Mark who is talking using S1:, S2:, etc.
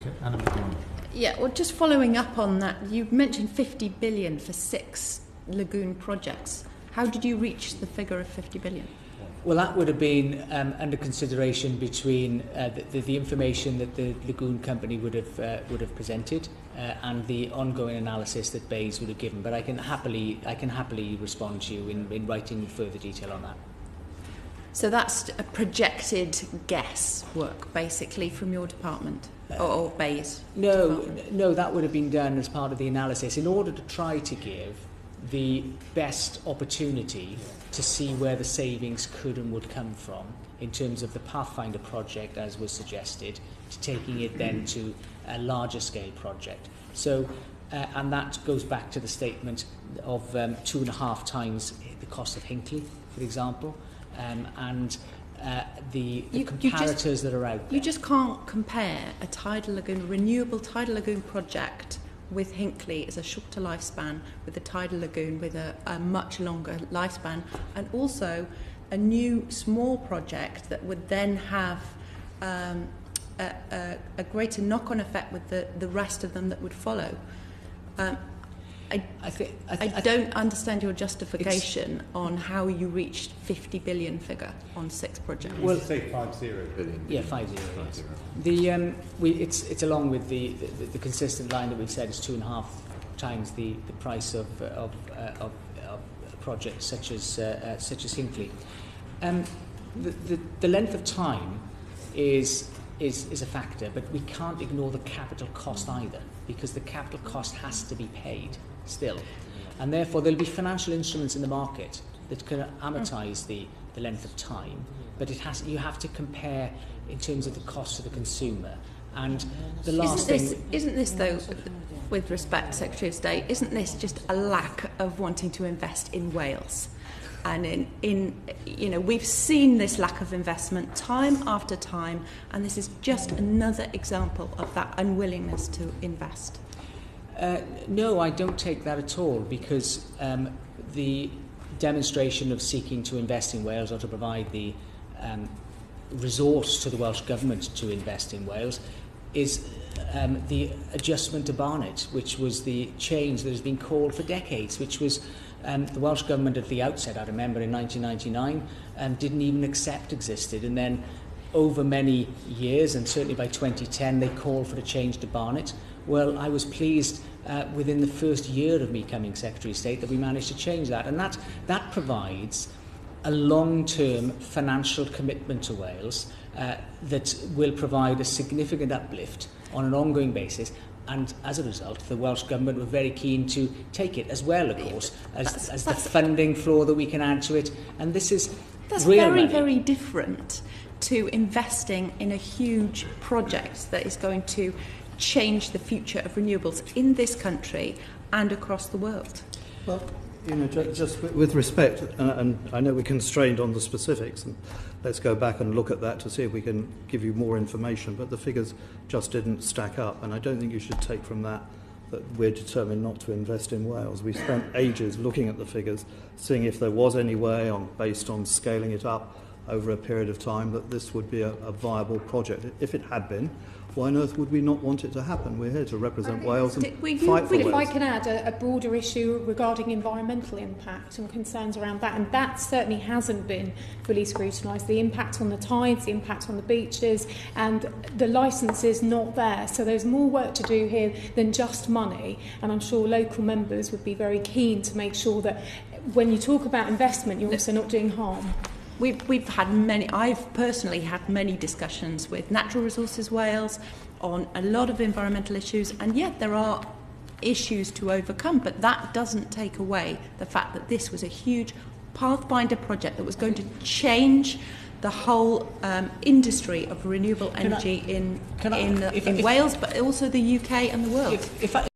S1: Okay, Anna McMorrin.
S2: Yeah, well, just following up on that, you mentioned 50 billion for 6 lagoon projects. How did you reach the figure of 50 billion?
S3: Well, that would have been under consideration between the information that the lagoon company would have presented and the ongoing analysis that Bays would have given. But I can happily respond to you in writing further detail on that.
S2: So that's a projected guess work, basically, from your department or Bays?
S3: No, that would have been done as part of the analysis in order to try to give the best opportunity to see where the savings could and would come from in terms of the Pathfinder project, as was suggested, to taking it then to a larger scale project. So, and that goes back to the statement of 2.5 times the cost of Hinckley, for example, and the comparators that are out there.
S2: You just can't compare a renewable tidal lagoon project with Hinckley as a shorter lifespan, with a tidal lagoon with a much longer lifespan, and also a new small project that would then have a greater knock-on effect with the rest of them that would follow. I don't understand your justification on how you reached 50 billion figure on 6 projects.
S1: Well, say 50 billion.
S3: Yeah, 50. Yes. It's along with the consistent line that we've said is 2.5 times the price of projects such as Hinckley. The length of time is a factor, but we can't ignore the capital cost either, because the capital cost has to be paid still, and therefore there'll be financial instruments in the market that can amortise the length of time, but you have to compare in terms of the cost to the consumer. And the last
S2: isn't this though, with respect, Secretary of State, isn't this just a lack of wanting to invest in Wales? And we've seen this lack of investment time after time, and this is just another example of that unwillingness to invest.
S3: No, I don't take that at all, because the demonstration of seeking to invest in Wales or to provide the resource to the Welsh Government to invest in Wales is the adjustment to Barnet, which was the change that has been called for decades, which was the Welsh Government at the outset, I remember in 1999, didn't even accept existed, and then over many years, and certainly by 2010, they called for a change to Barnet. Well, I was pleased within the first year of me becoming Secretary of State that we managed to change that, and that provides a long-term financial commitment to Wales that will provide a significant uplift on an ongoing basis. And as a result, the Welsh Government were very keen to take it, as well, of course, as the funding floor that we can add to it. And this is real money.
S2: Very different to investing in a huge project that is going to change the future of renewables in this country and across the world.
S4: Well, just with respect, and I know we're constrained on the specifics, and let's go back and look at that to see if we can give you more information, but the figures just didn't stack up, and I don't think you should take from that we're determined not to invest in Wales. We spent ages looking at the figures, seeing if there was any way, based on scaling it up over a period of time, that this would be a viable project. If it had been, why on earth would we not want it to happen? We're here to represent Wales and fight for Wales.
S5: If I can add a broader issue regarding environmental impact and concerns around that, and that certainly hasn't been fully scrutinised. The impact on the tides, the impact on the beaches, and the licence is not there. So there's more work to do here than just money, and I'm sure local members would be very keen to make sure that when you talk about investment, you're also not doing harm.
S2: I've personally had many discussions with Natural Resources Wales on a lot of environmental issues, and yet there are issues to overcome, but that doesn't take away the fact that this was a huge Pathfinder project that was going to change the whole industry of renewable energy in Wales, but also the UK and the world.